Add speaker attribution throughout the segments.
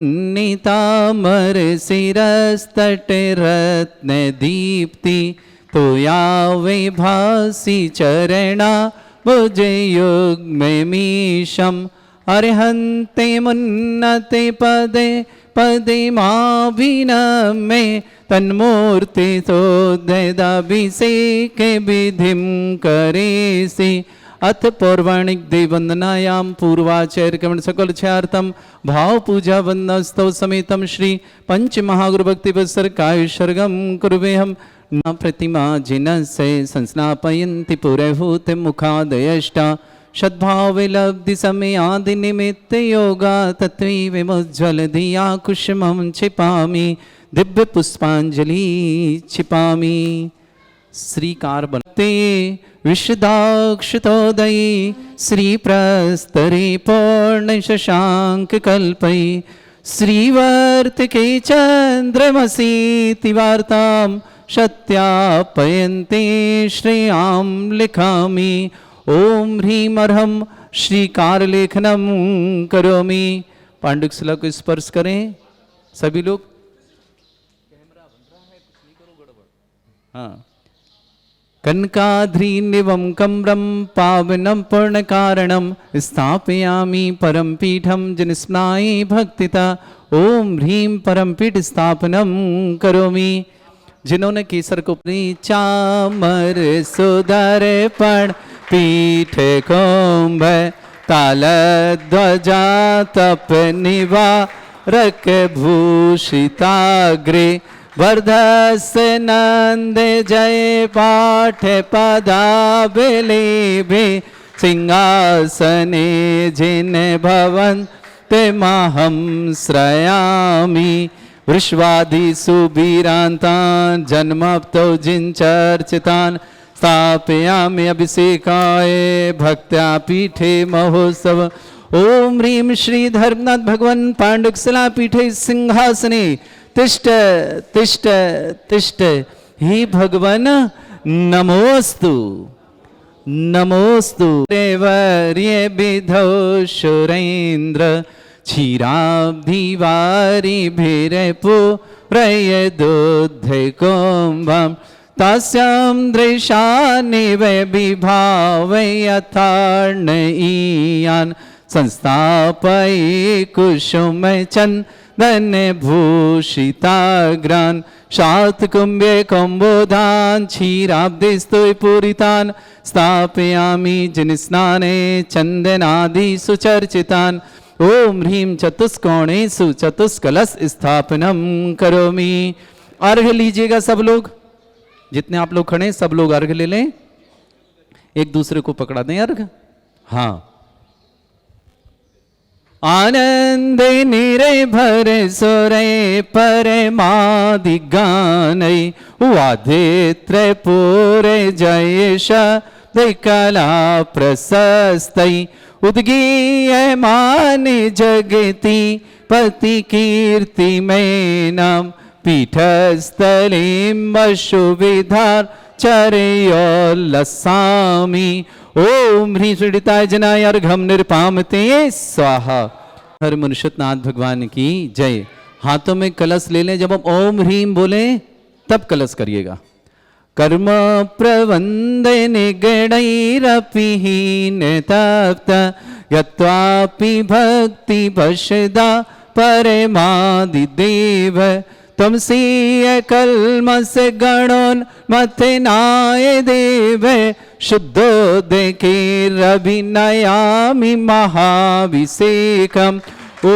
Speaker 1: नीतामर शिरस्तटे रत्न दीप्ति तोयावे भासी चरणा भुजे युग्ममीशम अर्हन्ते मुन्नते पदे पदे माभिनमे तन्मूर्ति तोदयदाभिषेके विधिं करेसि अथ पौर्वाणिक देववंदनायां पूर्वाचार्य कमण सकल छार्थम भाव पूजा वंदनस्तव समेतम श्री पंच महागुरु भक्ति वत्सर कायुषर्गम कुर्वेहम न प्रतिमा जिनसे संस्नापयन्ति पुरहूत मुखादयष्टा सद्भाव लब्धि समय आदि निमित्त योगा तत्वी विमुज्ज्वल धिया कुसुमं छिपामि दिव्य पुष्पांजलि छिपामि। श्रीकार बनते विशदाक्षतोदयी श्रीप्रस्तरे पूर्ण शशांक कल्पै श्रीवर्तिके चंद्रमसीति वार्तां सत्यापयन्ते श्रेयां लिखामि। ओम ह्रीं अर्हं श्रीकार लेखनम करोमि। पांडुक शिला को स्पर्श करें सभी लोग। कैमरा बन रहा है, कुछ नहीं करो गड़बड़। हाँ। कनकाद्रीनिवं कम्रं पावनं पूर्णकारणं स्थापयामि परमपीठं जनस्नायि भक्तिता। ओम ह्रीं परमपीठ स्थापनं करोमि। जिन्होंने केसर को चामर सुदर्पण पीठ कुंभ तालध्वजा तप निवारक भूषिताग्रे वर्धस्य नंद जय पाठ पदाबिलेभे सिंहासने जिन भवन्ते महं श्रयामि। वृषवादिषु वीरान्तान् जन्मप्तो जिन चर्चितान् स्थापयामि अभिषेकाय भक्त्या पीठे महोत्सव। ओम ह्रीं श्री धर्मनाथ भगवान पांडुकशिला पीठे सिंहासने तिष्ठ तिष्ठ तिष्ठ। हे भगवान नमोस्तु नमोस्तु। देवर्य विधौ सुरेन्द्र क्षीराब्धिवारि भीरपु प्रयदुद्धे कुम्भं तस्यां दृशानिव विभावै यथार्णयीयान् संस्थापये कुसुम चन्दन भूषिताग्रान् शातकुम्भे कुम्भोधान् क्षीराब्धिस्तु पूरितान् स्थापयामि जिनस्नाने चन्दनादि सुचर्चितान्। ओम ह्रीं चतुष्कोणेषु चतुष्कलश स्थापनम करोमि। अर्घ लीजिएगा सब लोग, जितने आप लोग खड़े सब लोग अर्घ ले लें, एक दूसरे को पकड़ा दें अर्घ। हाँ। आनंद निर्भर सुरे परमादि गानै वादित्र पूरे जयेश कला प्रशस्तै उद्गीयमान जगति पति कीर्ति में नाम पीठस्थलीं वसुविधार चरयोल्लसामि। ओम ह्रीं सुडिताय जनाय अर्घम निर्पामते स्वाहा। हर मुनिषतनाथ भगवान की जय। हाथों में कलश ले लें। जब हम ओम ह्रीं बोले तब कलश करिएगा। कर्म प्रवंदन गणैरपिहीन तप्त यत्वापि भक्ति वशदा परमादिदेव त्वमसीय कल्मष गणोन्मथनाय देव शुद्धोदकेरभिनयामि महाभिषेकम्। ओ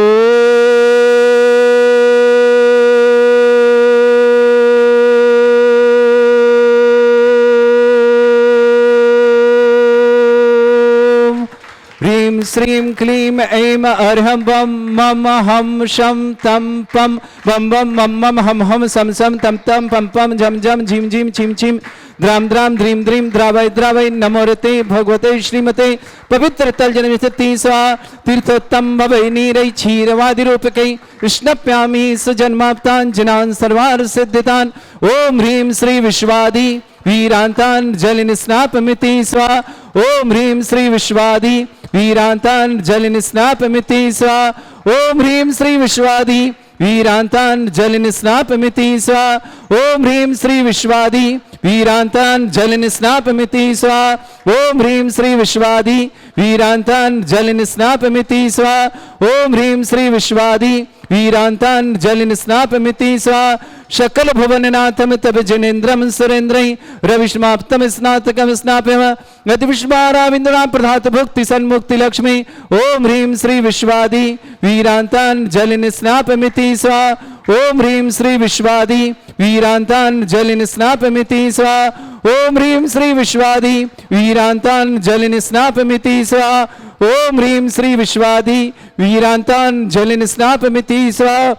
Speaker 1: श्रीं क्लीं ऐं अर्हं बम मम हम शम तम पम बम बम मम मम हम हम सम सम तम तम पम पम झम झम झिम झिम छिम छिम द्राम द्राम द्रीम द्रीम द्रावय द्रावय नमोरते भगवते श्रीमते पवित्र तल जन्म स्वा तीर्थोत्तम भवै नीरै क्षीरवादि रूपकै विष्णप्यामि सुजन्माप्तान् जनान् सर्वार्थ सिद्धितान्। ओम ह्रीं श्री विश्वादि वीरांतान् जल निस्नापमिति स्वा। ओम ह्रीं श्री विश्वादि वीरांतांजलिनिस्नापमिति स्वाहा। ओम ह्रीं श्री विश्वादी वीरांतांजलिनिस्नापमिति स्वाहा। ओम ह्रीं श्री विश्वादी वीरांतांजलिनिस्नापमिति स्वाहा। ओम ह्रीं श्री विश्वादी वीरांतांजलिनिस्नापमिति स्वाहा। ओम ह्रीं श्री विश्वादी वीरांतांजलिनिस्नापमिति स्वाहा। शकल भुवननाथम तब जनेन्द्रम सुरेन्द्रं रविष्माप्तम स्नातकम स्नाप्यम गति विश्वाराविंद्रा प्रधात भुक्ति सन्मुक्ति लक्ष्मी। ओम ह्रीं श्री विश्वादी वीरांतांजलिनिस्नापमिति स्वाहा। ओम ह्रीं श्री विश्वादी वीरांतांजलिनिस्नापमिति स्वाहा। ओम ह्रीं श्री विश्वादी वीरांतांजलिनिस्नापमिति स्वाहा। ओम ह्रीं श्री विश्वादी वीरांतांजलिनिस्नापमिति स्वाहा।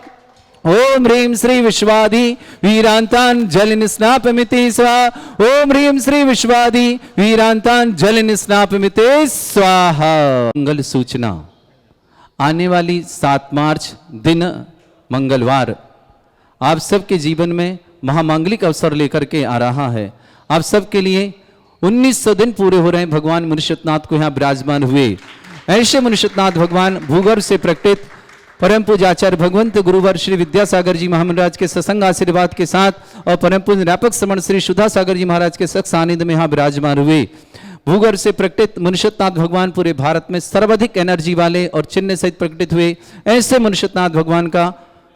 Speaker 1: ओम ह्रीं श्री विश्वादी वीरांतांजलिनिस्नापमिति स्वाहा। ओम ह्रीं श्री विश्वादी वीरांतांजलिनिस्नापमिति स्वाहा। मंगल सूचना, आने वाली 7 मार्च दिन मंगलवार आप सबके जीवन में महामांगलिक अवसर लेकर के आ रहा है। आप सबके लिए 1900 दिन पूरे हो रहे हैं। भगवान मुनिषतनाथ को यहाँ विराजमान हुए। ऐसे मुनिषतनाथ भगवान भूगर्भ से प्रकटित परम पूज्य आचार्य भगवंत गुरुवर श्री विद्यासागर जी महाराज के सत्संग आशीर्वाद के साथ और परम पूज्य व्यापक श्रमण श्री सुधा सागर जी महाराज के सत्संग सानिध्य में यहाँ विराजमान हुए। भूगर्भ से प्रकटित मुनिषतनाथ भगवान पूरे भारत में सर्वाधिक एनर्जी वाले और चिन्ह सहित प्रकटित हुए। ऐसे मुनिषतनाथ भगवान का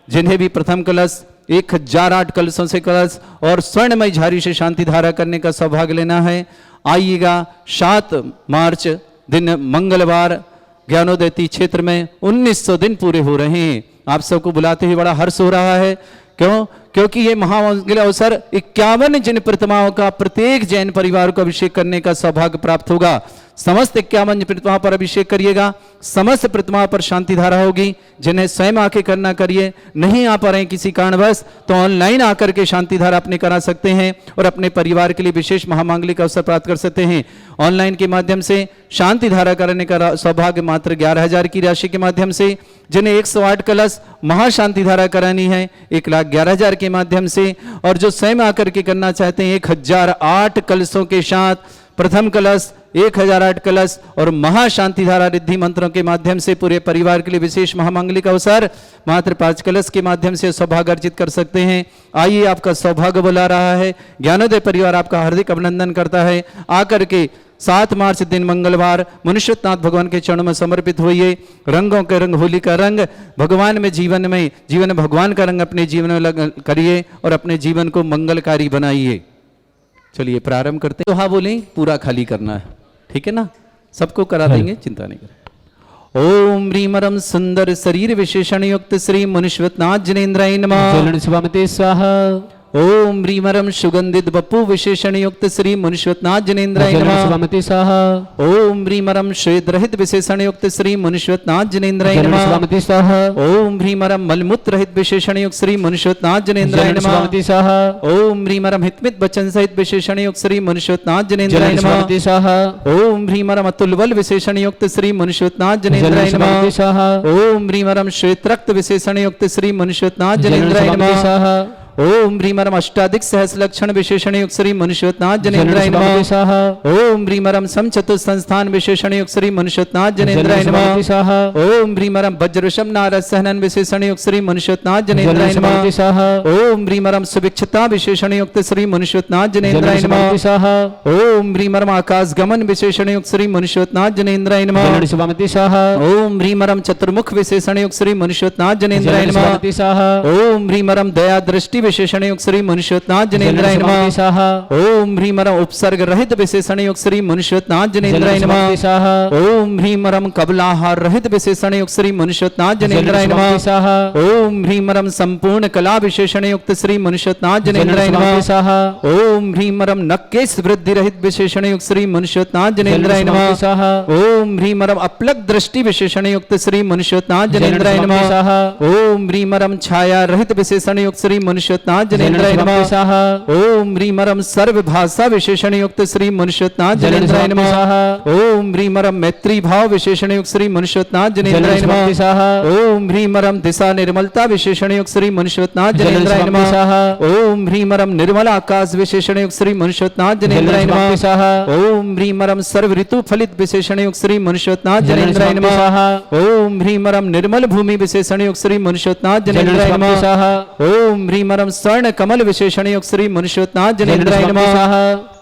Speaker 1: जिन्हें भी प्रथम कलश 1008 कलशों से कलश और स्वर्णमय झारी से शांति धारा करने का सौभाग्य लेना है। आइएगा 7 मार्च दिन मंगलवार ज्ञानोदय क्षेत्र में 1900 दिन पूरे हो रहे हैं। आप सबको बुलाते हुए बड़ा हर्ष हो रहा है। क्यों? क्योंकि ये महामंगल अवसर 51 जिन प्रतिमाओं का प्रत्येक जैन परिवार को अभिषेक करने का सौभाग्य प्राप्त होगा। समस्त 51 प्रतिमाओं पर अभिषेक करिएगा। समस्त प्रतिमाओं पर शांति धारा होगी। जिन्हें स्वयं आके करना करिए, नहीं आ पा रहे हैं किसी कारणवश तो ऑनलाइन आकर के शांति धारा अपने करा सकते हैं और अपने परिवार के लिए विशेष महामांगलिक अवसर प्राप्त कर सकते हैं। ऑनलाइन के माध्यम से शांति धारा करने का सौभाग्य मात्र 11,000 की राशि के माध्यम से, जिन्हें 108 कलश महाशांति धारा करानी है 1,11,000 के माध्यम से, और जो स्वयं आकर के करना चाहते हैं 1008 कलशों के साथ प्रथम कलश 1008 कलश और महाशांति धारा रिद्धि मंत्रों के माध्यम से पूरे परिवार के लिए विशेष महामांगलिक अवसर मात्र 5 कलश के माध्यम से सौभाग्य अर्जित कर सकते हैं। आइए, आपका सौभाग्य बुला रहा है। ज्ञानोदय परिवार आपका हार्दिक अभिनंदन करता है। आकर के 7 मार्च दिन मंगलवार मुनिषतनाथ भगवान के चरणों में समर्पित होइए। रंगों के रंग होली का रंग भगवान में जीवन भगवान का रंग अपने जीवन में करिए और अपने जीवन को मंगलकारी बनाइए। चलिए प्रारंभ करते हैं। तो हाँ बोलें, पूरा खाली करना है, ठीक है ना? सबको करा देंगे, चिंता नहीं करें। ओम ह्रीमरम सुंदर शरीर विशेषण युक्त श्री मुनिषतनाथ जिनेन्द्राय नमः। स्वाहा। ओम ह्रीमरम सुगंधित बपू विशेषण युक्त श्री मुनिषतनाथ जिनेन्द्राय नमः। ओम ह्रीमरम श्वेत रहित विशेषण युक्त श्री मुनिषतनाथ जिनेन्द्राय नमः। ओम ह्रीमरम मलमूत्र रहित विशेषण युक्त श्री मुनिषतनाथ जिनेन्द्राय नमः। ओम ह्रीमरम हितमित वचन सहित विशेषण युक्त श्री मुनिषतनाथ जिनेन्द्राय नमः। ओम ह्रीमरम अतुलबल विशेषण युक्त श्री मुनिषतनाथ जिनेन्द्राय नमः। ओम ह्रीमरम श्वेत रक्त विशेषण युक्त श्री मुनिषतनाथ जिनेन्द्राय नमः। ओम ह्रीमरम अष्टाधिक सहस्र लक्षण विशेषण युक्त श्री मुनिषतनाथ जिनेन्द्राय नमः। ओम ह्रीमरम समचतुर संस्थान विशेषण युक्त श्री मुनिषतनाथ जिनेन्द्राय नमः। ओम ह्रीमरम वज्रशम नारद सहनन विशेषण युक्त श्री मुनिषतनाथ जिनेन्द्राय नमः। ओम ह्रीमरम सुभिक्षता विशेषण युक्त श्री मुनिषतनाथ जिनेन्द्राय नमः। ओम ह्रीमरम आकाश गमन विशेषण युक्त श्री मुनिषतनाथ जिनेन्द्राय नमः। ओम ह्रीमरम चतुर्मुख विशेषण युक्त श्री मुनिषतनाथ जिनेन्द्राय नमः। ओम ह्रीमरम दया दृष्टि विशेषण युक्त श्री मुनिषतनाथ जिनेन्द्राय नमः। ओम ह्रीमरम उपसर्ग रहित विशेषण युक्त श्री मुनिषतनाथ जिनेन्द्राय नमः। ओम ह्रीमरम कबलाहार रहित विशेषण युक्त श्री मुनिषतनाथ जिनेन्द्राय नमः। ओम ह्रीमरम संपूर्ण कला विशेषण युक्त श्री मुनिषतनाथ जिनेन्द्राय नमः। ओम ह्रीमरम नक्केश वृद्धि रहित विशेषण युक्त श्री मुनिषतनाथ जिनेन्द्राय नमः। ओम ह्रीमरम अपलक दृष्टि विशेषण युक्त श्री मुनिषतनाथ जिनेन्द्राय नमः। ओम ह्रीमरम छाया रहित विशेषण युक्त श्री मुनिषतनाथ मनुष्योत्नाथ जनेन्द्राय नमः। ओम ह्रीमरम सर्वभाषा विशेषण युक्त श्री मनुष्योत्नाथ जनेन्द्राय नमः। ओम ह्रीमरम मैत्री भाव विशेषण युक्त श्री मनुष्योत्नाथ जनेन्द्राय नमः। ओम ह्रीमरम दिशा निर्मलता विशेषण युक्त श्री मनुष्योत्नाथ जनेन्द्राय नमः। ओम ह्रीमरम निर्मल आकाश विशेषण युक्त श्री मनुष्योत्नाथ जनेन्द्राय नमः। ओम ह्रीमरम सर्व ऋतु फलित विशेषण युक्त श्री मनुष्योत्नाथ जनेन्द्राय नमः। ओम ह्रीमरम निर्मल भूमि विशेषण युक्त श्री मनुष्योत्नाथ जनेन्द्राय नमः। ओम ह्रीमरम स्वर्ण कमल विशेषण युक्त श्री मनुष्योत्नाथ जनेन्द्राय नमः।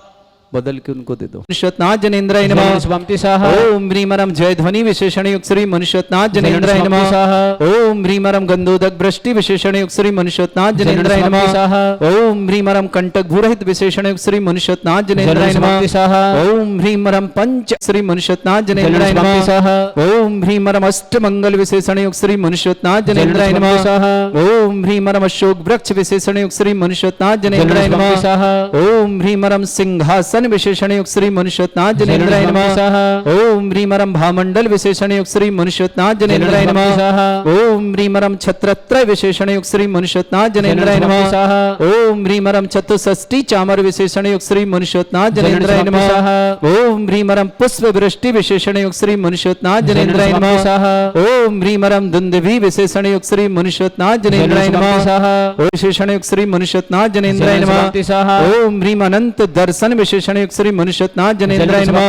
Speaker 1: बदल के उनको दे दो। मनुष्योत्नाथ जनेन्द्राय नमः। ओम ह्रीमरम जय ध्वनि विशेषण युक्त श्री मनुष्योत्नाथ जनेन्द्राय नमः। ओम ह्रीमरम गंधोदक वृष्टि विशेषण युक्त श्री मनुष्योत्नाथ जनेन्द्राय नमः। ओम ह्रीमरम कंटक भूरहित विशेषण युक्त श्री मनुष्योत्नाथ जनेन्द्राय नमः। ओम ह्रीमरम पंच श्री मनुष्योत्नाथ जनेन्द्राय नमः। ओम ह्रीमरम अष्ट मंगल विशेषण युक्त श्री मनुष्योत्नाथ जनेन्द्राय नमः। ओम ह्रीमरम अशोक वृक्ष विशेषण युक्त श्री मनुष्योत्नाथ जनेन्द्राय नमः। ओम ह्रीमरम सिंहासन विशेषण युक्त श्री मनुष्योत्नाथ जनेन्द्राय नमः। ओम ह्रीमरम भामंडल विशेषण युक्त श्री मनुष्योत्नाथ जनेन्द्राय नमः। ओम ह्रीमरम छत्रत्रय विशेषण युक्त श्री मनुष्योत्नाथ जनेन्द्राय नमः। ओम ह्रीमरम चतुष्षष्टि चामर विशेषण युक्त श्री मनुष्योत्नाथ जनेन्द्राय नमः। ओम ह्रीमरम पुष्प वृष्टि विशेषण युक्त श्री मनुष्योत्नाथ जनेन्द्राय नमः। ओम ह्रीमरम दुंदुभि विशेषण युक्त श्री मनुष्योत्नाथ जनेन्द्राय नमः। विशेषण युक्त श्री मनुष्योत्नाथ जनेन्द्राय नमः। ओम ह्रीम अनंत दर्शन विशेषण युक्त श्री मनुष्योत्नाथ जनेन्द्राय नमः।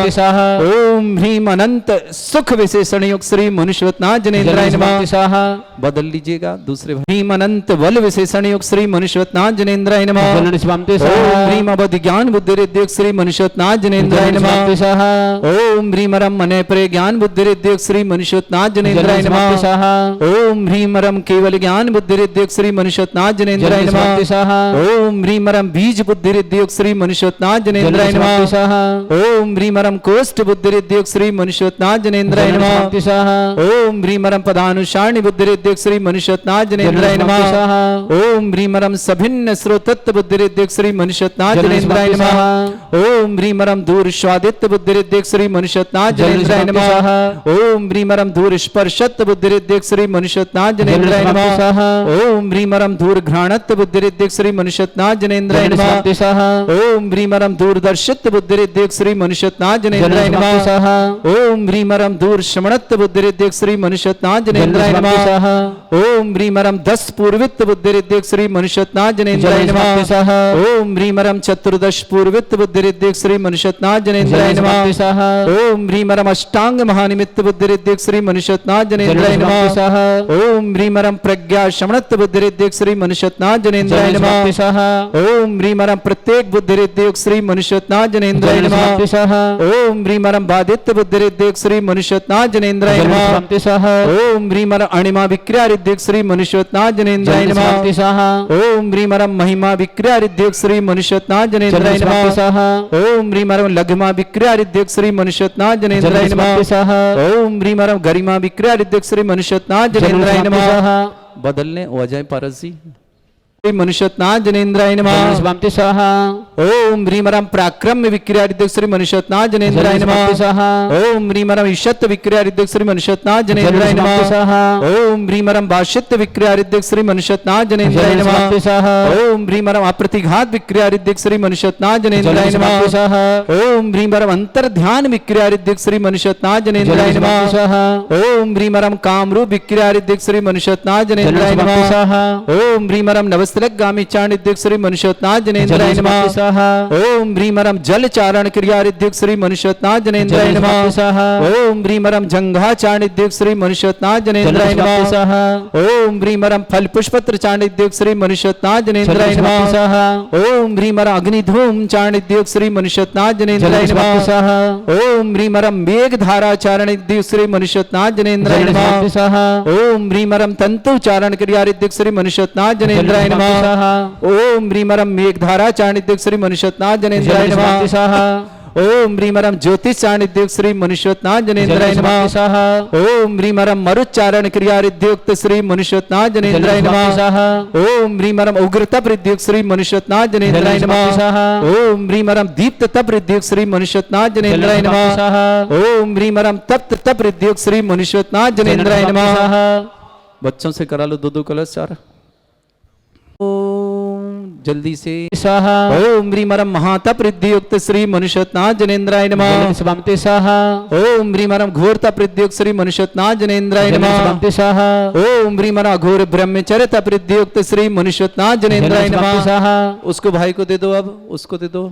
Speaker 1: ओम ह्रीम अनंत सुख विशेषण युक्त श्री मनुष्योत्नाथ जनेन्द्राय नमः। बदल लीजिएगा दूसरे। ह्रीम अनंत बल विशेषण युक्त श्री मनुष्योत्नाथ जनेन्द्राय नमः। ओम ह्रीम अवधि ज्ञान बुद्धि रिद्धि युक्त श्री मनुष्योत्नाथ जनेन्द्राय नमः। ओम ह्रीमरम मन प्रे ज्ञान बुद्धि रिद्धि युक्त श्री मनुष्योत्नाथ जनेन्द्राय नमः। ओम ह्रीमरम केवल ज्ञान बुद्धि रिद्धि युक्त श्री मनुष्योत्नाथ जनेन्द्राय नमः। ओम ह्रीमरम बीज बुद्धि रिद्धि युक्त श्री मनुष्योत्नाथ जनेन्द्राय नमः। ओम ह्रीमरम कोष्ठ बुद्धि रिद्धि युक्त श्री मनुष्योत्नाथ जनेन्द्राय नमः। ओम ह्रीमरम पदानुसारणी बुद्धि रिद्धि युक्त श्री मनुष्योत्नाथ जनेन्द्राय नमः। ओम ह्रीमरम सभिन्न श्रोतत्व बुद्धि रिद्धि युक्त श्री मनुष्योत्नाथ जनेन्द्राय नमः। ओम ह्रीमरम दूर स्वादित्य बुद्धि रिद्धि युक्त श्री मनुष्योत्नाथ जनेन्द्राय नमः। ओम ह्रीमरम दूर स्पर्शत्व बुद्धि रिद्धि युक्त श्री मनुष्योत्नाथ जनेन्द्राय नमः। ओम ह्रीमरम दूर घ्राणत्व बुद्धि रिद्धि युक्त श्री मनुष्योत्नाथ जनेन्द्राय नमः। ओम ह्रीमरम दूरदर्शित्व बुद्धि रिद्धि युक्त श्री मनुष्योत्नाथ जनेन्द्राय नमः। ओम ह्रीमरम दूर श्रवणत्व बुद्धि रिद्धि युक्त श्री मनुष्योत्नाथ जनेन्द्राय नमः। ओम ह्रीमरम दस पूर्वित्व बुद्धि रिद्धि युक्त श्री मनुष्योत्नाथ जनेन्द्राय नमः। ओम ह्रीमरम चतुर्दश पूर्वित्व बुद्धि रिद्धि युक्त श्री मनुष्योत्नाथ जनेन्द्राय नमः। ओम ह्रीमरम अष्टांग महानिमित्त बुद्धि रिद्धि युक्त श्री मनुष्योत्नाथ जनेन्द्राय नमः। ओम ह्रीमरम प्रज्ञा श्रवणत्व बुद्धि रिद्धि युक्त श्री मनुष्योत्नाथ जनेन्द्राय नमः। ओम ह्रीमरम प्रत्येक बुद्धि रिद्धि युक्त श्री मनुष्योत्नाथ जनेन्द्राय नमः। ओम ह्रीमरम बाधित्य बुद्धि रिद्धि युक्त श्री मनुष्योत्नाथ जनेन्द्राय नमः। ओम ह्रीमरम अणिमा विक्रिया रिद्धि युक्त श्री मनुष्योत्नाथ जनेन्द्राय नमः। ओम ह्रीमरम महिमा विक्रिया रिद्धि युक्त श्री मनुष्योत्नाथ जनेन्द्राय नमः। ओम ह्रीमरम लघुमा विक्रिया रिद्धि युक्त श्री मनुष्योत्नाथ जनेन्द्राय नमः। ओम ह्रीमरम गरिमा विक्रिया रिद्धि युक्त श्री मनुष्योत्नाथ जनेन्द्राय नमः। बदलने अजय पारसी मनुष्योत्नाथ जनेन्द्राय नमः। ओम ह्रीमरम पराक्रम विक्रिया रिद्धि युक्त श्री मनुष्योत्नाथ जनेन्द्राय नमः। ओम ह्रीमरम ईशत्व विक्रिया रिद्धि युक्त श्री मनुष्योत्नाथ जनेन्द्राय नमः। ओम ह्रीमरम भाष्यत्व विक्रिया रिद्धि युक्त श्री मनुष्योत्नाथ जनेन्द्राय नमः। ओम ह्रीमरम अप्रतिघात विक्रिया रिद्धि युक्त श्री मनुष्योत्नाथ जनेन्द्राय नमः। ओम ह्रीमरम अंतर ध्यान विक्रिया रिद्धि युक्त श्री मनुष्योत्नाथ जनेन्द्राय नमः। ओम ह्रीमरम कामरूप विक्रिया रिद्धि युक्त श्री मनुष्योत्नाथ जनेन्द्राय नमः। ओम ह्रीमरम नवस्तलगामी चारण रिद्धि युक्त श्री मनुष्योत्नाथ जनेन्द्राय नमः। ओम ह्रीमरम जल चारण क्रिया रिद्धि युक्त श्री मनुष्योत्नाथ जनेन्द्राय नमः। ओम ह्रीमरम जंघा चारण रिद्धि युक्त श्री मनुष्योत्नाथ जनेन्द्राय नमः। ओम ह्रीमरम फल पुष्पत्र चारण रिद्धि युक्त श्री मनुष्योत्नाथ जनेन्द्राय नमः। ओम ह्रीमरम अग्निधूम चारण रिद्धि युक्त श्री मनुष्योत्नाथ जनेन्द्राय नमः। ओम ह्रीमरम मेघ धारा चारण रिद्धि युक्त श्री मनुष्योत्नाथ जनेन्द्राय नमः। ओम ह्रीमरम तंतु चारण क्रिया रिद्धि युक्त श्री मनुष्योत्नाथ जनेन्द्राय नमः। ओम ह्रीमरम मेघधारा चारण रिद्धि युक्त श्री मनुष्योत्नाथ जनेन्द्राय नमः। ओम ह्रीमरम ज्योतिष चारण रिद्धि युक्त श्री मनुष्योत्नाथ जनेन्द्राय नमः। ओम ह्रीमरम मरुच्चारण क्रिया रिद्धि युक्त श्री मनुष्योत्नाथ जनेन्द्राय नमः। ओम ह्रीमरम उग्रतप रिद्धि युक्त श्री मनुष्योत्नाथ जनेन्द्राय नमः। ओम ह्रीमरम दीप्त तप रिद्धि युक्त श्री मनुष्योत्नाथ जनेन्द्राय नमः। ओम ह्रीमरम तप्त तप रिद्धि युक्त श्री मनुष्योत्नाथ जनेन्द्राय नमः। बच्चों से करा लो दो कलश चार। ओम जल्दी से
Speaker 2: स्वाहा
Speaker 1: ओम ह्रीमरम महातप रिद्धियुक्त श्री मनुष्यनाथ जनेन्द्राय नमः
Speaker 2: स्वामते स्वाहा
Speaker 1: ओम ह्रीमरम घोरता प्रद्युक्त श्री मनुष्यनाथ जनेन्द्राय नमः
Speaker 2: स्वामते स्वाहा
Speaker 1: ओम ह्रीमरा घोर ब्रह्मचर्य प्रद्युक्त श्री मनुष्यनाथ जनेन्द्राय नमः।
Speaker 2: स्वाहा
Speaker 1: उसको भाई को दे दो, अब उसको दे दो।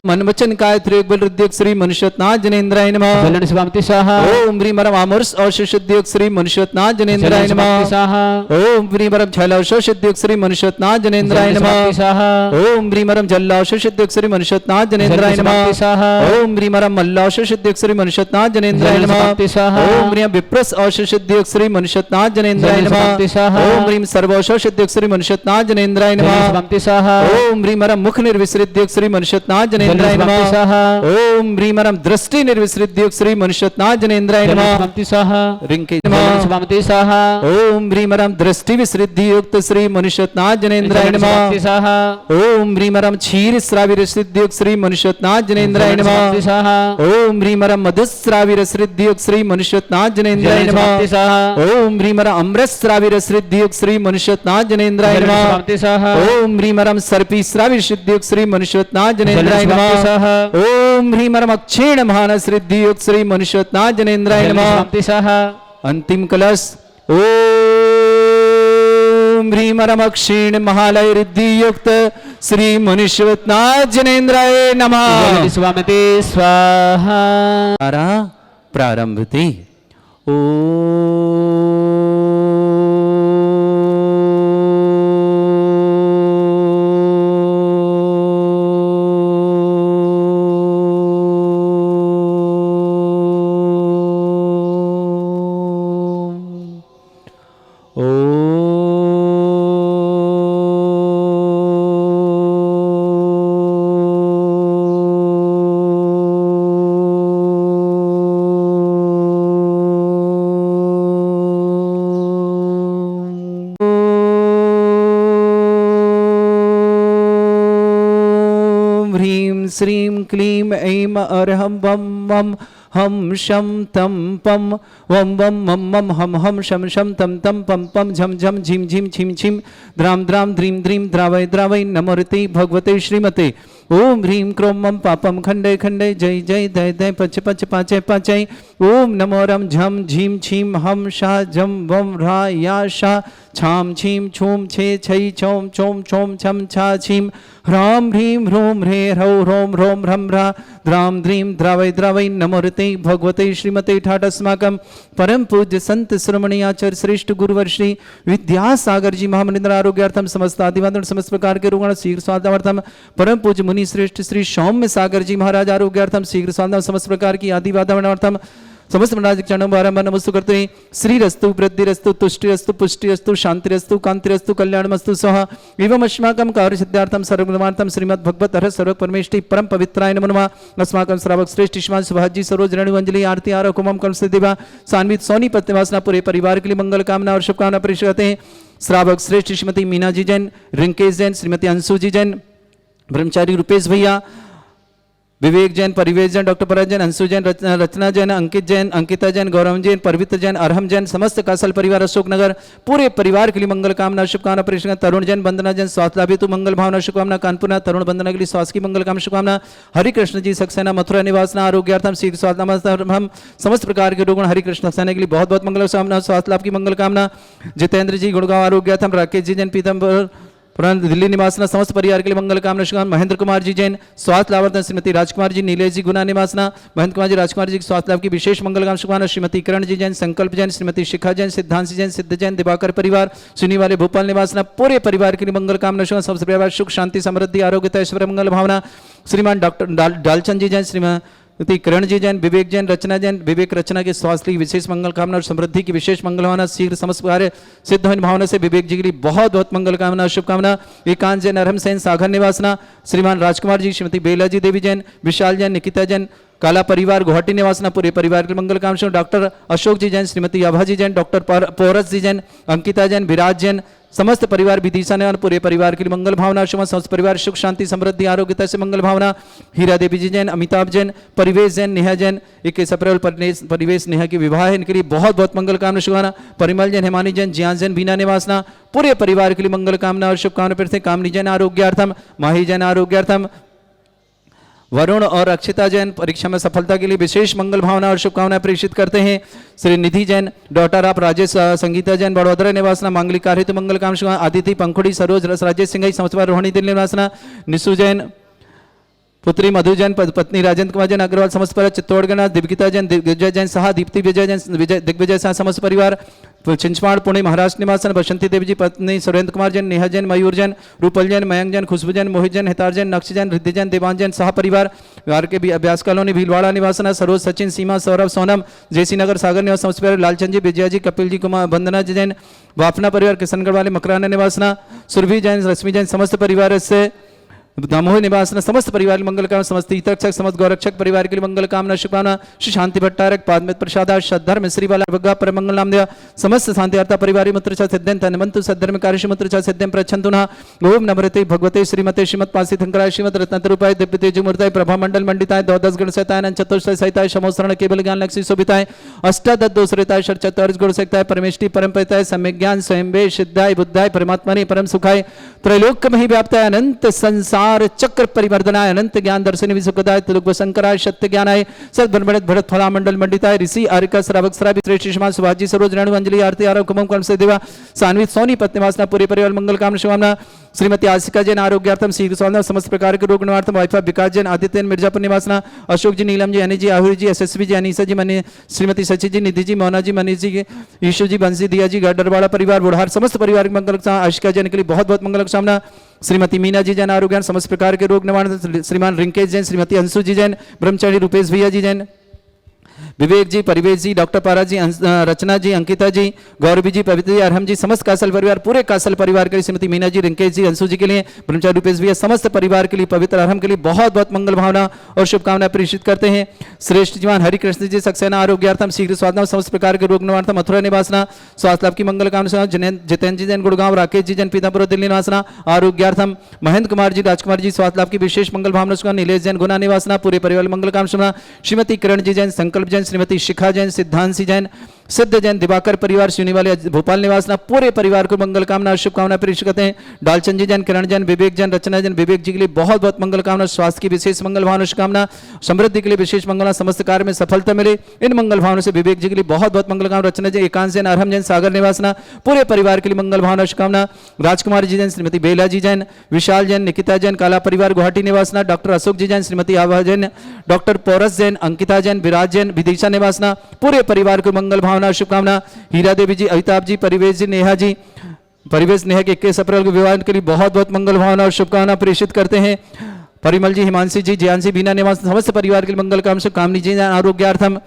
Speaker 1: मन वचन काय त्रियोगबल हृदयोग श्री मनुष्यनाथ जनेन्द्राय नमः
Speaker 2: स्वामते स्वाहा
Speaker 1: ओम ह्रीमरम आमर्ष औषधयोग श्री मनुष्यनाथ जनेन्द्राय नमः
Speaker 2: स्वाहा
Speaker 1: ओम ह्रीमरम छल औषधयोग श्री मनुष्यनाथ जनेन्द्राय नमः
Speaker 2: स्वाहा
Speaker 1: ओम ह्रीमरम जल औषधयोग श्री मनुष्यनाथ जनेन्द्राय नमः
Speaker 2: स्वाहा
Speaker 1: ओम ह्रीमरम मल्ल औषधयोग श्री मनुष्यनाथ जनेन्द्राय नमः
Speaker 2: स्वाहा
Speaker 1: ओम ह्रीम विप्रस औषधयोग श्री मनुष्यनाथ जनेन्द्राय नमः
Speaker 2: स्वाहा
Speaker 1: ओम ह्रीम सर्व औषधयोग श्री मनुष्यनाथ जनेन्द्राय नमः
Speaker 2: स्वाहा
Speaker 1: ओम ह्रीमरम मुख निर्विसृद्योग श्री मनुष्यनाथ जनेन्द्राय नमः ओम ह्रीमरम दृष्टि निर्विसृद्योग श्री मनुष्यनाथ जनेन्द्राय नमः
Speaker 2: स्वाहा
Speaker 1: रिंके
Speaker 2: स्वामते स्वाहा
Speaker 1: ओम ह्रीमरम दृष्टि विसृद्धि युक्त श्री मनुष्यनाथ जनेन्द्राय नमः
Speaker 2: स्वाहा
Speaker 1: ओम ह्रीमरम क्षीर श्राविर सिद्धियुक्त श्री मनुष्यनाथ जनेन्द्राय नमः
Speaker 2: स्वाहा
Speaker 1: ओम ह्रीमरम मधुश्राविर सिद्धियुक्त श्री मनुष्यनाथ जनेन्द्राय नमः
Speaker 2: स्वाहा
Speaker 1: ओम ह्रीमरम अमृत श्राविर सिद्धियुक्त श्री मनुष्यनाथ जनेन्द्राय नमः
Speaker 2: स्वाहा
Speaker 1: ओम ह्रीमरम सर्पी श्राविर सिद्धियुक्त श्री मनुष्यनाथ जनेन्द्राय नमः ओम ह्रीमरम अक्षीण महान सिद्धियुक्त श्री मनुष्यनाथ जनेन्द्राय नमः
Speaker 2: स्वाहा
Speaker 1: अंतिम कलश ओम ह्रीमरम अक्षीण महालय रिद्धि युक्त श्री मनुष्यनाथ जनेन्द्राय नमः।
Speaker 2: स्वामते स्वाहा
Speaker 1: प्रारंभते श्रीं क्लीं ऐं अर्हं वं वं हम शम तम पम वम वम मम मम हम हम शम शम तम तम पम पम झम झम झिम झिम छिम छिम द्राम द्राम द्रीम द्रीम द्रावय द्रावय नमोरते भगवते श्रीमते ओम ह्रीं क्रोम मम पापम खंडे खंडे जय जय दय दय पच पच पाचय पाचय ओम नमो रम झम झीम छीम हम शा झम वम रा या शा छाम छीम छूम छे छई छोम छोम छोम छम छा छीम ह्राम ह्रीं ह्रूम ह्रे ह्रौ ह्रोम ह्रोम ह्रम ह्रा द्राम द्रीम द्रावय द्रावय नमोरते भगवते श्रीमते ठाट अस्माकं परम पूज्य संत श्रमणी आचार्य श्रेष्ठ गुरुवर श्री विद्यासागर जी महामनिंद्र आरोग्यार्थम समस्त आदिवादन समस्त प्रकार के रोगण शीघ्र स्वास्थ्यार्थम परम पूज्य मुनि श्रेष्ठ श्री सौम्य सागर जी महाराज आरोग्यार्थम शीघ्र स्वास्थ्य समस्त प्रकार की आदिवादनार्थम समस्त महाराज चरणों बारंबार नमस्ते करते हैं। श्री रस्तु वृद्धि रस्तु तुष्टि रस्तु पुष्टि रस्तु शांति रस्तु कांति रस्तु कल्याणमस्तु स्वाहा एवं अस्माकं कार्य सिद्धार्थम सर्वगुणवार्थम श्रीमद् भगवत हर सर्व परमेष्टि परम पवित्राय नमो नमः। अस्माकं श्रावक श्रेष्ठ श्रीमान सुभाजी सरोज रेणु अंजलि आरती आरक उमम कलश देवा सान्वित सोनी पत्नीवासना पूरे परिवार के लिए मंगल कामना और शुभकामना पेश करते हैं। श्रावक श्रेष्ठ श्रीमती मीना जी जैन, रिंकेश जैन, श्रीमती अंशु जी जैन, ब्रह्मचारी रूपेश भैया, विवेक जैन, परिवेश जैन, डॉक्टर पराग जैन, अंशु जैन, रचना जैन, अंकित जैन, अंकिता जैन, गौरव जैन, पवित्र जैन, अरहम जैन, समस्त कासल परिवार अशोकनगर पूरे परिवार के लिए मंगल कामना शुभकामना प्रेषण। तरुण जैन, वंदना जैन, स्वास्थ्य लाभ हेतु मंगल भावना शुभकामना। कानपुर तरुण वंदना के लिए स्वास्थ्य की मंगल कामना शुभकामना। हरि कृष्ण जी सक्सेना मथुरा निवासना आरोग्यार्थम शीघ्र स्वास्थ्य हम समस्त प्रकार के रोगण हरि कृष्ण सक्सेना के लिए बहुत बहुत मंगल कामना, स्वास्थ्य लाभ की मंगल कामना। जितेंद्र जी गुड़गांव आरोग्यार्थम, राकेश जी जैन पीतम्बर दिल्ली निवासना समस्त परिवार के लिए मंगल कामना शुभकामना। महेंद्र कुमार जी जैन स्वास्थ्य लाभार्थम, श्रीमती राजकुमार जी, नीलेश जी गुना निवासना, महेंद्र कुमार जी, राजकुमार जी स्वास्थ्य लाभ की विशेष मंगल कामना शुभकामना। श्रीमती किरण जी जैन, संकल्प जैन, श्रीमती शिखा जैन, सिद्धांत जैन, सिद्ध जैन, दिवाकर परिवार सुनी वाले भोपाल निवासना पूरे परिवार के लिए मंगल कामना शुभकामना। सबसे परिवार सुख शांति समृद्धि आरोग्यता ऐश्वर्य मंगल भावना। श्रीमान डॉक्टर डालचंद जी जैन, श्रीमती किरण जी जैन, विवेक जैन, रचना जैन, विवेक रचना के स्वास्थ्य की विशेष मंगल कामना और समृद्धि की विशेष मंगल भावना। शीघ्र समस्त कार्य सिद्ध होने भावना से विवेक जी के लिए बहुत बहुत मंगल कामना शुभकामना। एकांत जैन, अरहम सेन, सागर निवासना, श्रीमान राजकुमार जी, श्रीमती बेला जी देवी जैन, विशाल जैन, निकिता जैन, काला परिवार गुवाहाटी निवासना पूरे परिवार के मंगल कामना। डॉक्टर अशोक जी जैन, श्रीमती आभा जी जैन, डॉक्टर पोरस जी जैन, अंकिता जैन, विराज जैन, समस्त परिवार विदिशा ने पूरे परिवार के लिए मंगल भावना, शुभ समस्त परिवार सुख शांति समृद्धि आरोग्यता से मंगल भावना। हीरा देवी जी जैन, अमिताभ जैन, परिवेश जैन, नेहा जैन, 21 अप्रैल परिवेश नेहा की विवाह है, इनके लिए बहुत बहुत मंगल कामना शुभकामना। परिमल जैन, हेमानी जैन, जियान जैन, बीना निवासना, पूरे परिवार के लिए मंगल कामना और शुभकामना फिर से। कामनी जैन आरोग्यार्थम, माही जैन आरोग्यार्थम, वरुण और अक्षिता जैन परीक्षा में सफलता के लिए विशेष मंगल भावना और शुभकामनाएं प्रेषित करते हैं। श्री निधि जैन, डॉटर ऑफ राजेश संगीता जैन, बड़ोदरा निवासना, मांगलिक कार्य हेतु मंगल काम शुभ। आदिति पंखुड़ी, सरोज राजेश सिंह, समस्तवार रोहिणी दिल्ली निवासना। निशु जैन, पुत्री मधु जैन, पत्नी राजेंद्र कुमार जैन अग्रवाल, समस्त परिवार। चित्तौड़गढ़ दिव्यता जैन, दिग्विजय जैन सहा, दीप्ति विजय जैन, दिग्विजय सहा समस्त परिवार। चिंचमाड़ पुणे महाराष्ट्र निवासन, बसंती देवी जी पत्नी सुरेंद्र कुमार जैन, नेहा जैन, मयूर जैन, रूपल जैन, मयंक जैन, खुशबू जैन, मोहित जैन, हितार जैन, नक्श जैन, रिद्धि जैन, देवान जैन सहा परिवार। बिहार के भी अभ्यास कॉलोनी भीलवाड़ा निवासना, सरोज सचिन, सीमा, सौरभ, सोनम, जयसी नगर सागर निवास समस्त परिवार। लालचंद जी, विजया जी, कपिल जी, कुमार, वंदना जी जैन, वापना परिवार, किशनगढ़ वाले मकराना निवासना, सुरभि जैन, रश्मि जैन समस्त परिवार से। दामोह निवास समस्त परिवार के मंगल कामना। समस्त हितरक्षक समस्त गौरक्षक परिवार के लिए मंगल कामना शुभकामना। श्री शांति भट्टारक, पादमित प्रसाद, श्रद्धर्म श्रीवाला भगवा पर मंगल नाम दिया। समस्त शांति अर्था परिवार मंत्र सिद्धन तनमंतु सद्धर्म कार्य मंत्र सिद्धम प्रच्छंतुना। ओम नमृते भगवते श्रीमते श्रीमत पासी थंकराय श्रीमत रत्नरूपाय दिव्य तेजमूर्ताय प्रभा मंडल मंडिताय द्वादश गण सहिताय चतुर्थ सहिताय समोसरण केवल ज्ञान लक्ष्मी शोभिताय अष्टादश दोषरिताय षट चतुर्थ गुण सहिताय परमेष्टि परमपिताय सम्यक ज्ञान स्वयं वे सिद्धाय बुद्धाय परमात्मने परम सुखाय त्रैलोक्यमहि व्याप्ताय अनंत संसार चक्र परिवर्तनाय अनंत ज्ञान दर्शन विसुखदाय त्रिलोक शंकराय सत्य ज्ञानाय सद्भरमणित भरत फला मंडल मंडिताय ऋषि आरिका श्रावक श्रावी श्रेष्ठ श्रीमान सुभाजी सरोज रेणु अंजलि आरती आरोप कुमम कर्म से देवा सान्वित सोनी पत्नीवासना पूरे परिवार मंगल कामना शुभकामना। श्रीमती आशिका जैन आरोग्यार्थम शीघ्र स्वास्थ्य समस्त प्रकार के रोग निवारण वाइफा विकास जैन आदित्य मिर्जापुर निवासना। अशोक जी, नीलम जी, अनिल जी, आहुरी जी, एसएसबी जी, अनीसा जी, मनी श्रीमती सची जी, निधि जी, मोना जी, मनीष जी, ईशु जी, बंसी दिया जी, गडरवाड़ा परिवार बुढ़ार समस्त परिवार के मंगल आशिका जैन के लिए बहुत बहुत मंगल कामना। श्रीमती मीना जी जैन आरोग्य समस्त प्रकार के रोग निवारण। श्रीमान रिंकेश जैन, श्रीमती अंशु जी जैन, ब्रह्मचारी रूपेश भैया जी जैन, विवेक जी, परिवेश जी, डॉक्टर पारा जी, रचना जी, अंकिता जी, गौरवी जी, पवित्र जी, अरहम जी, समस्त कासल परिवार पूरे कासल परिवार के लिए श्रीमती मीना जी, रिंकेश जी, अंशु जी के लिए, ब्रह्मचारी रूपेश भैया समस्त परिवार के लिए पवित्र अरहम के लिए बहुत बहुत मंगल भावना और शुभकामनाएं प्रेषित करते हैं। श्रेष्ठ जीवान हरिकृष्ण जी सक्सेना आरोग्यार्थम शीघ्र स्वास्थ्य समस्त प्रकार के रोग निवारण मथुरा निवासना स्वास्थ्य लाभ की मंगल कामना। जितेंद्र जी जैन गुड़गांव, राकेश जी जैन पीतापुर दिल्ली निवासना आरोग्यार्थम। महेंद्र कुमार जी, राजकुमार जी स्वास्थ्य लाभ की विशेष मंगल भावना। नीलेश जैन गुना निवासना पूरे परिवार मंगल कामना। श्रीमती किरण जी जैन, संकल्प जैन, श्रीमती शिखा जैन, सिद्धांशी जैन, सिद्ध जैन, दिवाकर परिवार शिवनी वाले भोपाल निवासना पूरे परिवार को मंगल कामना शुभकामना प्रेषित करते हैं। डालचंद जी जैन, किरण जैन, विवेक जैन, रचना जैन, विवेक जी के लिए बहुत बहुत मंगल कामना। स्वास्थ्य की विशेष मंगल भावना शुभकामना। समृद्धि के लिए विशेष मंगल, समस्त कार्य में सफलता मिले इन मंगल भावना से विवेक जी के लिए बहुत बहुत मंगल कामना। रचना जी, एकांश जैन, अरहम जैन, सागर निवासना पूरे परिवार के लिए मंगल भावना शुभकामना। राजकुमार जी जैन, श्रीमती बेला जी जैन, विशाल जैन, निकिता जैन, काला परिवार गुवाहाटी निवासना। डॉक्टर अशोक जी जैन, श्रीमती आभा जैन, डॉक्टर पोरस जैन, अंकिता जैन, विराज जैन, विदिशा निवासना पूरे परिवार को मंगल भावना शुभकामना। हीरा देवी जी, अमिताभ जी, परिवेश जी, नेहा जी, परिवेश नेहा के 21 अप्रैल के विवाह के लिए बहुत बहुत मंगल भावना और शुभकामना प्रेषित करते हैं। परिमल जी, हिमांशी जी, जियांशी, बीना निवास समस्त परिवार के लिए मंगल कामना। कामनी जी आरोग्यार्थम,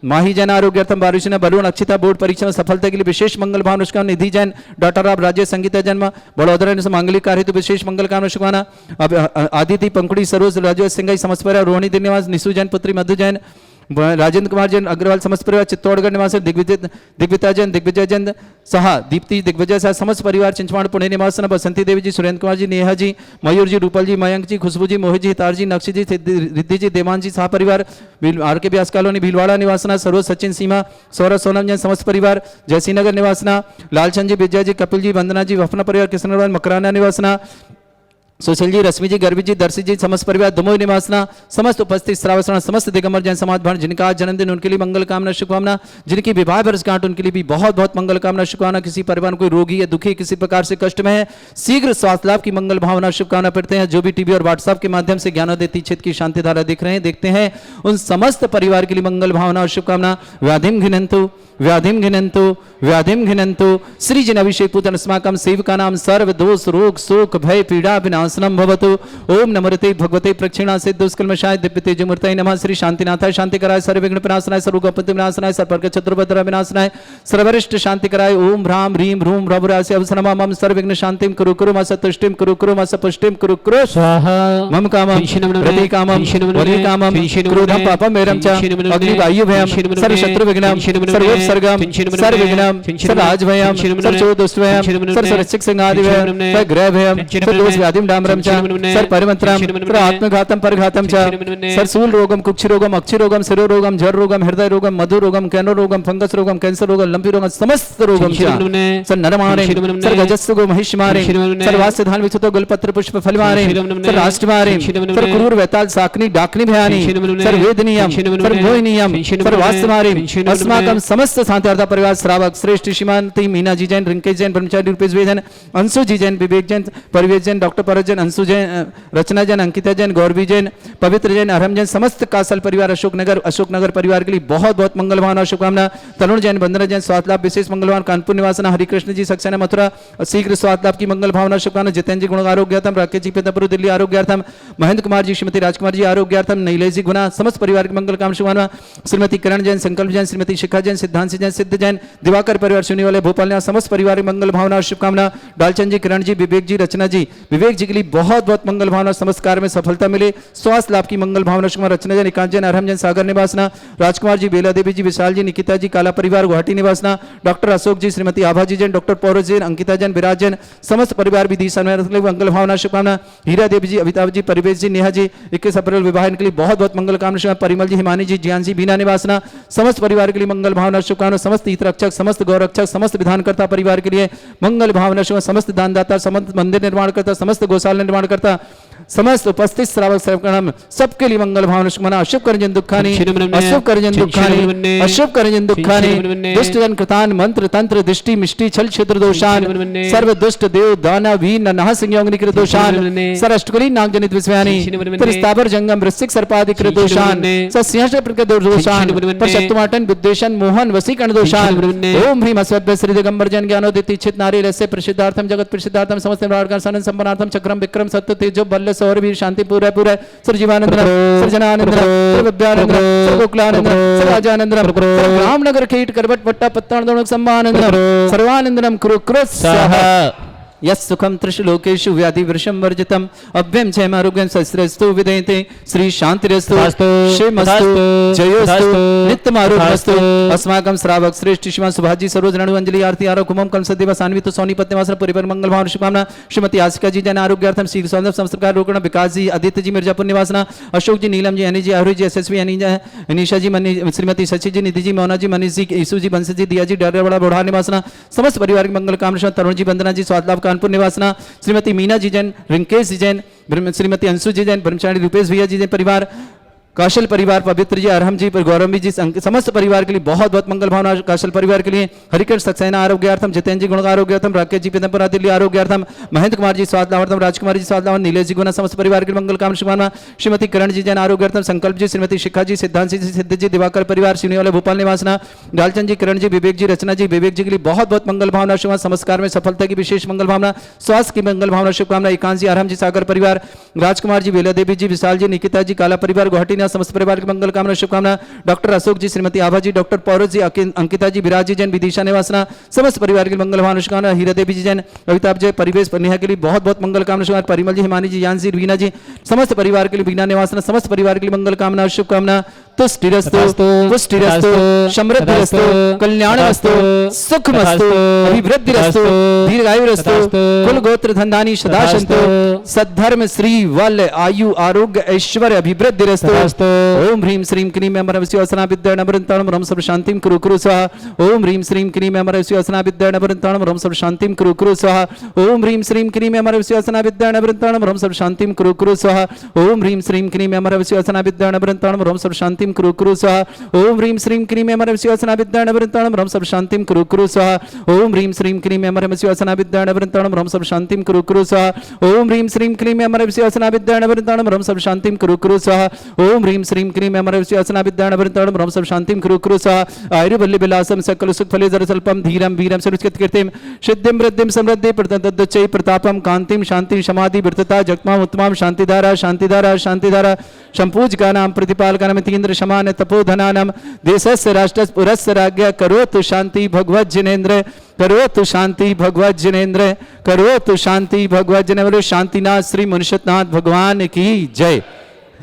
Speaker 1: माही जैन आरोग्यार्थम, बारुषिना, वरुण, अक्षिता बोर्ड परीक्षा में सफलता के लिए विशेष मंगल भावना शुभकामना। निधि जैन, डॉटर ऑफ राजेश संगीता जन्म बड़ोदरा ने मांगलिक कार्य हेतु विशेष मंगल कामना शुभकामना। अब आदिति पंखुड़ी, सरोज राजेश सिंह समस्त परिवार, रोहिणी दिन निवास, निशु जैन, पुत्री मधु जैन, राजेंद्र कुमार जैन अग्रवाल समस्त परिवार, चित्तौड़गढ़ निवास, दिग्विजय जैन, दिग्विजय जैन सहा, दीप्ति दिग्विजय सहा समस्त परिवार, चिंचमाड़ पुणे निवास, बसंती देवी जी, सुरेंद्र कुमार जी, नेहा जी, मयूर जी, रूपल जी, मयंक जी, खुशबू जी, मोहित जी, हितार जी, नक्शी जी, रिद्धि जी, देवान जी सहा परिवार, आर के व्यास कॉलोनी भीलवाड़ा निवासना। सरोज सचिन, सीमा, सौरभ, सोनम जैन समस्त परिवार, जयसी नगर निवासना। लालचंद जी, विजय जी, कपिल जी, वंदना जी, वफना परिवार, किशनगढ़ मकराना निवासना। सुशील जी, रश्मि जी, गर्वी जी, दर्शी जी समस्त परिवार, दमोह निवासना। समस्त उपस्थित श्रावण समस्त दिगंबर जैन समाज भवन जिनका आज जन्मदिन उनके लिए मंगल कामना शुभकामना। जिनकी विवाह वर्षगांठ उनके लिए भी बहुत बहुत मंगल कामना शुभकामना। किसी परिवार में कोई रोगी या दुखी किसी प्रकार से कष्ट में है, शीघ्र स्वास्थ्य लाभ की मंगल भावना शुभकामना करते हैं। जो भी टीवी और व्हाट्सएप के माध्यम से ज्ञानोदय क्षेत्र की शांति धारा देख रहे हैं, देखते हैं, उन समस्त परिवार के लिए मंगल भावना और शुभकामना। व्याधिम घिनंतु, व्याधिम घिनंतु, व्याधिम घिनंतु। श्री जन अभिषेक पूजन अस्माकं सेवका नाम सर्व दोष रोग शोक भय पीड़ा विनाशनम भवतु। ओम नमोते भगवते प्रक्षिणा सिद्ध दुष्कल्मषाय दिव्य तेजमूर्तये नमः। श्री शांतिनाथाय शांतिकराय सर्वविघ्न विनाशनाय सर्वगोपति विनाशनाय सर्ववर्ग चतुर्भद्र विनाशनाय सर्वरिष्ट शांतिकराय ओम ह्रां ह्रीं ह्रूं रघुरास्य अवसरमा मम सर्वविघ्न शांतिं कुरु कुरु मस तुष्टिं कुरु कुरु मस पुष्टिं कुरु कुरु स्वाहा। मम कामं प्रति कामं वरि कामं क्रोधं पापं मेरं च अग्निवायु भयं सर्व शत्रु विघ्नं सर्व सर्गम सर्वविघ्नम सर्वराजभयम सर्वदुष्टभयम सर्वरक्षक संघादिभयम सर्वग्रहभयम सर्वदोष व्याधिम डामरम च सर्वपरिमंत्रम सर्वात्मघातम परघातम च सर्वशूल रोगम कुक्षि रोगम अक्षि रोगम शिरोरोगम जर रोगम हृदय रोगम मधु रोगम कैनो रोगम फंगस रोगम कैंसर रोगम लंपी रोगम समस्त रोगम च सर्वनरमारे सर्वगजस्सुगो महिषमारे सर्वास्यधान विचुतो गुलपत्र पुष्प फलवारे सर्वराष्ट्रमारे सर्वक्रूर वेताल साकनी डाकनी भयानी सर्ववेदनीयम सर्वमोहिनीयम सर्वास्यमारे अस्माकं समस्त शांतिवार्ता परिवार श्रावक श्रेष्ठ श्रीमती मीना जी जैन रिंकेश जैन ब्रह्मचारी रूपेश जैन अंशु जी जैन विवेक जैन परिवेश जैन डॉक्टर परज जैन अंशु जैन रचना जैन अंकिता जैन गौरवी जैन पवित्र जैन अरहम जैन समस्त कासल परिवार अशोकनगर परिवार के लिए बहुत बहुत मंगल भावना शुभकामना तरुण जैन वंदना जैन स्वास्थ्य लाभ विशेष मंगलवान कानपुर निवासना हरिकृष्ण जी सक्सेना मथुरा शीघ्र स्वास्थ्य लाभ की मंगल भावना शुभकामना जितेंद्र जी गुण आरोग्यार्थम राकेश जी पेतापुर दिल्ली आरोग्यार्थम महेंद्र कुमार जी श्रीमती राजकुमार जी आरोग्यार्थम नीलेश जी गुना समस्त परिवार की मंगल कामना शुभकामना श्रीमती किरण जैन संकल्प जैन श्रीमती शिखा जैन सिद्धांत जैन सिद्ध जैन दिवाकर परिवार सुनने वाले भोपाल समस्त परिवार की मंगल भावना शुभकामना डालचंद जी किरण जी विवेक जी रचना जी विवेक जी के लिए बहुत बहुत मंगल भावना समस्त कार्य में सफलता मिले स्वास्थ्य लाभ की मंगल भावना शुभकामना रचना जैन एकांत जैन अरहम जैन सागर निवासना राजकुमार जी बेला देवी जी विशाल जी निकिता जी काला परिवार गुवाहाटी निवासना डॉक्टर अशोक जी श्रीमती आभा जी जैन डॉक्टर पौरज जैन अंकिता जैन विराज जैन समस्त परिवार विधि मंगल भावना शुभकामना हीरा देवी जी अमिताभ जी परिवेश जी नेहा जी 21 अप्रैल विवाह के लिए बहुत बहुत मंगल कामना शुभकामना परिमल जी हिमानी जी जियान जी बीना निवासना समस्त परिवार के लिए मंगल भावना शुभकामना समस्त हितरक्षक समस्त गौरक्षक समस्त विधानकर्ता परिवार के लिए मंगल भावना शुभकामना समस्त दानदाता समस्त मंदिर निर्माण करता समस्त गौशाला निर्माण करता समस्त उपस्थित श्रावक सेवकगण सबके लिए मंगल भावना शुभकामना अशुभ करजन दुखानि अशुभ करजन दुखानि अशुभ करजन दुखानि दुष्ट जन कृतान मंत्र तंत्र दृष्टि मिष्टि छल क्षेत्र दोषान सर्व दुष्ट देव दानव वीर नरह संयोग निकृत दोषान सरअष्टकुली नाग जनित विषयानि त्रिस्तावर जंगम वृश्चिक सर्पादि कृत दोषान सस्यंश प्रकृत दोषान परशक्तुमाटन विद्वेषण मोहन वसीकरण दोषान ओम ह्रीम अस्वभ्य श्री दिगंबर जन ज्ञानोदित इच्छित नारी रस्य प्रसिद्धार्थम जगत प्रसिद्धार्थम समस्त निवारणकार सनन संपन्नार्थम चक्रम विक्रम सत्य तेजो बल्ल सौरवीर शांति पूरा पूरा सर्वजीवानंद सर्जनानंद सर्वव्यानंद सर्वगोकुलानंद सर्वराजानंद रामनगर कीट करवट पट्टा पत्तान दोनों सम्मानंद सर्वानंदनम कुरु कुरु स्वाहा यस सुखम त्रिशलोकेषु व्याधि वृषम वर्जितम अभ्यम जयम आरोग्यम सस्त्रस्तु विदयते श्री शांतिरस्तु शिवमस्तु जयोस्तु नित्यम आरोग्यमस्तु अस्माकं श्रावक श्रेष्ठ श्रीमान सुभाजी सरोजरणु अंजलि आरती आरो कुमम कल सदेव सान्वित सोनी पत्नीवासन परिवार मंगल भावना शुभकामना श्रीमती आशिका जी जन आरोग्यार्थम श्री सौंदर्य संस्कार रोकण विकास जी आदित्य जी मिर्जापुर निवासना अशोक जी नीलम जी हनी जी आहुरी जी एसएसवी अनीशा जी श्रीमती शशि जी निधि जी मोना जी मनीष जी ईसु जी बंसी जी दिया जी डरेवाड़ा बोढ़ा निवासना समस्त परिवार की मंगल कामना तरुण जी वंदना जी स्वास्थ्य लाभ कानपुर निवासना श्रीमती मीना जी जैन रिंकेश जी जैन श्रीमती अंशु जी जैन ब्रह्मचारी रूपेश भैया जी जैन परिवार कौशल परिवार पवित्र जी अरहम जी गौरवी जी समस्त परिवार के लिए बहुत बहुत मंगल भावना कौशल परिवार के लिए हरिकृष्ण सक्सेना आरोग्यार्थम जितेंद्र जी गुण आरोग्यार्थम राकेश जी पीतमपुरा दिल्ली आरोग्यार्थम महेंद्र कुमार जी स्वास्थ्य लाभार्थम राजकुमार जी स्वास्थ्य लाभ नीलेश जी गुना समस्त परिवार के मंगल कामना शुभकामना श्रीमती किरण जी जैन आरोग्यार्थम संकल्प जी श्रीमती शिखा जी सिद्धांत जी सिद्ध जी दिवाकर परिवार सिवनी वाले भोपाल निवासना डालचंद जी किरण जी विवेक जी रचना जी विवेक जी के लिए बहुत बहुत मंगल भावना शुभकामना संस्कार में सफलता की विशेष मंगल भावना स्वास्थ्य की मंगल भावना शुभकामना एकांत जी अरहम जी सागर परिवार राजकुमार जी बेला देवी जी विशाल जी निकिता जी काला परिवार गुवाहाटी समस्त परिवार के मंगल कामना शुभकामना डॉक्टर अशोक जी श्रीमती आभा जी डॉक्टर पौरज जी अंकिता जी विराज जी जैन विदिशा निवासना समस्त परिवार की मंगल भावना शुभकामना हीरा देवी जी जैन अमिताभ जय परिवेश नेहा के लिए बहुत बहुत मंगल कामना शुभकामना परिमल जी हिमानी जी यान जी वीना जी समस्त परिवार के लिए बीना निवासना समस्त परिवार के लिए मंगल कामना शुभकामना तुष्टिरस्तु पुष्टिरस्तु समृद्धिरस्तु कल्याणमस्तु सुखमस्तु अभिवृद्धिरस्तु दीर्घायुरस्तु कुल गोत्र धनधानी सदा सन्तु सद्धर्म श्री वल आयु आरोग्य ऐश्वर्य अभिवृद्धिरस्तु ओम ह्रीम श्रीम क्रीम अमरवस्योसना विद्यानवरंताणम रम सर्व शांतिम कुरु कुरु स्वाहा ओम ह्रीम श्रीम क्रीम अमरवस्योसना विद्यानवरंताणम रम सर्व शांतिम कुरु कुरु स्वाहा ओम ह्रीम श्रीम क्रीम अमरवस्योसना विद्यानवरंताणम रम सर्व शांतिम कुरु कुरु स्वाहा ओम ह्रीम श्रीम क्रीम अमरवस्योसना विद्यानवरंताणम रम सर्व शांतिम कुरु कुरु स्वाहा ओम ह्रीम श्रीम क्रीम अमरवस्योसना विद्यानवरंताणम रम सर्व शांतिम कुरु कुरु स्वाहा ओम ह्रीम श्रीम क्रीम अमरवस्योसना विद्यानवरंताणम रम सर्व शांतिम कुरु कुरु स्वाहा ओम ह्रीम श्रीम क्रीम अमरवस्योसना विद्यानवरंताणम रम सर्व शांतिम कुरु कुरु स्वाहा ओम ह्रीम श्रीम क्रीम अमरवस्योसना विद्यानवरंताणम रम सर्व शांतिम कुरु कुरु स्वाहा आयुर्बल्य विलासम सकल सुख फले जरसल्पम धीरम वीरम सुरुचितकीर्तिम सिद्धिम वृद्धिम समृद्धि प्रतदच्चै प्रतापम कांतिम शांति समाधि वृत्तता जगमाम उत्तमाम शांतिधारा शांतिधारा शांतिधारा संपूजका नाम प्रतिपालका नाम तीन्द्र समान तपोधनानाम देशस्य राष्ट्रस्य पुरस्य राज्ञ करोतु शांति भगवत जिनेन्द्र करोतु शांति भगवत जिनेन्द्र करोतु शांति भगवत जिनेन्द्र शांतिनाथ श्री मनुष्यनाथ भगवान की जय।